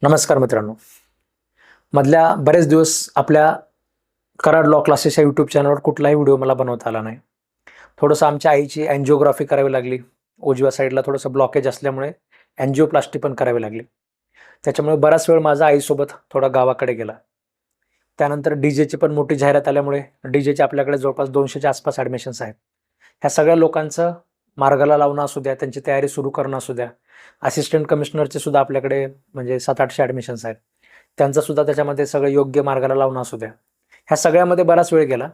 नमस्कार मित्रांनो. मधल्या बरेच दिवस आपल्या कराड लॉ क्लासेस या यूट्यूब चॅनलवर कुठलाही व्हिडिओ मला बनवता आला नाही. थोडंसं आमच्या आईची अँजिओग्राफी करावी लागली. उजव्या साईडला थोडंसं ब्लॉकेज असल्यामुळे अँजिओप्लास्टी पण करावी लागली. त्याच्यामुळे बराच वेळ माझा आईसोबत थोडा गावाकडे गेला. त्यानंतर डी-जेची पण मोठी जाहिरात आल्यामुळे डी-जेचे आपल्याकडे जवळपास 200च्या आसपास ॲडमिशन्स आहेत. ह्या सगळ्या लोकांचं मार्गाला लावणं असू द्या, त्यांची तयारी सुरू करणं असू द्या, असिस्टंट कमिशनरचे सुद्धा आपल्याकडे म्हणजे 700-800 ॲडमिशन्स आहेत. त्यांचं सुद्धा त्याच्यामध्ये सगळं योग्य मार्गाला लावणं असू द्या. ह्या सगळ्यामध्ये बराच वेळ गेला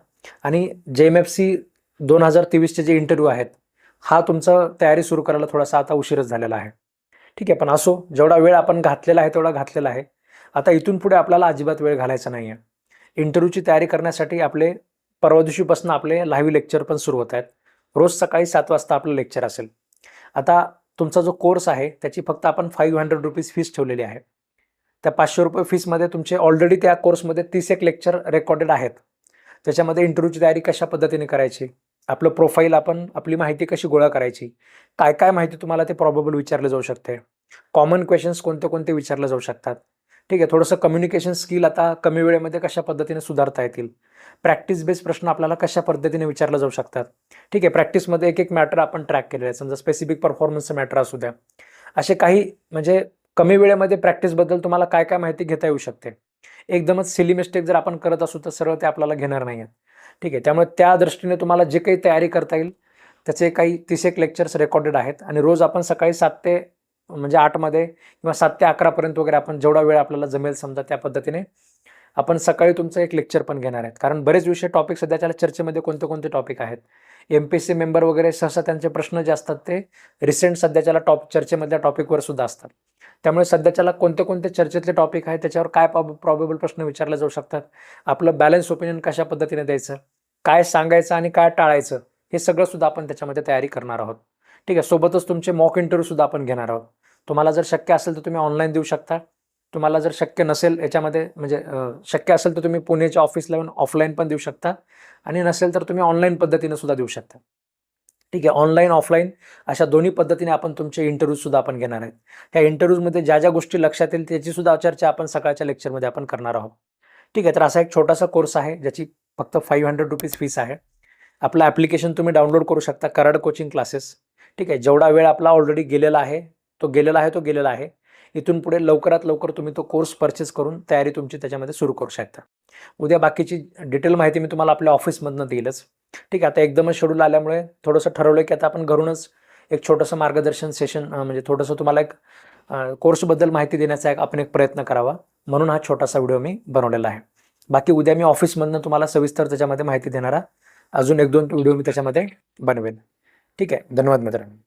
आणि JMFC 2023चे जे इंटरव्ह्यू आहेत, हा तुमचा तयारी सुरू करायला थोडासा आता उशीरच झालेला आहे. ठीक आहे, पण असो, जेवढा वेळ आपण घातलेला आहे तेवढा घातलेला आहे. आता इथून पुढे आपल्याला अजिबात वेळ घालायचा नाही आहे. इंटरव्ह्यूची तयारी करण्यासाठी आपले परवा दिवशीपासून आपले लाईव्ह लेक्चर पण सुरू होत आहेत. रोज सकाळी 7 वाजता आपलं लेक्चर असेल. आता तुमचा जो कोर्स आहे त्याची फक्त आपण ₹500 फीस ठेवलेली आहे. त्या ₹500 फीसमध्ये तुमचे ऑलरेडी त्या कोर्समध्ये 31 लेक्चर रेकॉर्डेड आहेत. त्याच्यामध्ये इंटरव्ह्यूची तयारी कशा पद्धतीने करायची, आपलं प्रोफाईल, आपण आपली माहिती कशी गोळा करायची, काय काय माहिती तुम्हाला ते प्रॉबेबल विचारले जाऊ शकते, कॉमन क्वेश्चन्स कोणते कोणते विचारले जाऊ शकतात. ठीक आहे, थोडंसं कम्युनिकेशन स्किल आता कमी वेळेमध्ये कशा पद्धतीने सुधारता येतील, प्रॅक्टिस बेस्ड प्रश्न आपल्याला कशा पद्धतीने विचारले जाऊ शकतात. ठीक आहे, प्रॅक्टिसमध्ये एक एक मॅटर आपण ट्रॅक केलेलं आहे. समजा स्पेसिफिक परफॉर्मन्सचं मॅटर असू द्या, असे काही म्हणजे कमी वेळेमध्ये प्रॅक्टिसबद्दल तुम्हाला काय काय माहिती घेता येऊ शकते. एकदमच सिली मिस्टेक जर आपण करत असू तर सरळ ते आपल्याला घेणार नाही आहेत. ठीक आहे, त्यामुळे त्या दृष्टीने तुम्हाला जे काही तयारी करता येईल त्याचे काही 31 लेक्चर्स रेकॉर्डेड आहेत आणि रोज आपण सकाळी 7 ते म्हणजे 8 मध्ये किंवा 7 ते 11 पर्यंत वगैरे आपण जेवढा वेळ आपल्याला जमेल समजा त्या पद्धतीने आपण सकाळी तुमचं एक लेक्चर पण घेणार आहेत. कारण बरेच विषय टॉपिक सध्याच्या चर्चेमध्ये कोणते कोणते टॉपिक आहेत. MPSC मेंबर वगैरे सहसा त्यांचे प्रश्न जे असतात ते रिसेंट सध्याच्याला चर्चेमधल्या टॉपिकवर सुद्धा असतात. त्यामुळे सध्याच्याला कोणते कोणते चर्चेतले टॉपिक आहेत, त्याच्यावर काय प्रॉबेबल प्रश्न विचारले जाऊ शकतात, आपलं बॅलन्स ओपिनियन कशा पद्धतीने द्यायचं, काय सांगायचं आणि काय टाळायचं, हे सगळं सुद्धा आपण त्याच्यामध्ये तयारी करणार आहोत. ठीक आहे, सोबतच तुमचे मॉक इंटरव्ह्यू सुद्धा आपण घेणार आहोत. तुम्हाला जर शक्य असेल तर तुम्ही ऑनलाईन देऊ शकता. तुम्हाला जर शक्य नसेल याच्यामध्ये म्हणजे शक्य असेल तर तुम्ही पुण्याच्या ऑफिसला येऊन ऑफलाईन पण देऊ शकता आणि नसेल तर तुम्ही ऑनलाईन पद्धतीने सुद्धा देऊ शकता. ठीक आहे, ऑनलाईन ऑफलाईन अशा दोन्ही पद्धतीने आपण तुमचे इंटरव्ह्यू सुद्धा आपण घेणार आहेत. त्या इंटरव्ह्यूजमध्ये ज्या ज्या गोष्टी लक्षात येईल त्याची सुद्धा चर्चा आपण सकाळच्या लेक्चरमध्ये आपण करणार आहोत. ठीक आहे, तर असा एक छोटासा कोर्स आहे ज्याची फक्त ₹500 फीस आहे. आपलं ॲप्लिकेशन तुम्ही डाउनलोड करू शकता, कराड कोचिंग क्लासेस. ठीक आहे, जेवढा वेळ आपला ऑलरेडी गेलेला आहे तो गेलेला आहे. इथून पुढे लवकरात लवकर तुम्ही तो कोर्स परचेस करून तयारी तुमची त्याच्यामध्ये सुरू करू शकता. उद्या बाकीची डिटेल माहिती मी तुम्हाला आपल्या ऑफिसमधनं देईलच. ठीक आहे, आता एकदमच शेड्यूल आल्यामुळे थोडंसं ठरवलं की आता आपण घरूनच एक छोटंसं मार्गदर्शन सेशन म्हणजे थोडंसं तुम्हाला एक कोर्सबद्दल माहिती देण्याचा आपण एक प्रयत्न करावा, म्हणून हा छोटासा व्हिडिओ मी बनवलेला आहे. बाकी उद्या मी ऑफिसमधनं तुम्हाला सविस्तर त्याच्यामध्ये माहिती देणारा अजून 1-2 व्हिडिओ मी त्याच्यामध्ये बनवेन. ठीक आहे, धन्यवाद मित्रांनो.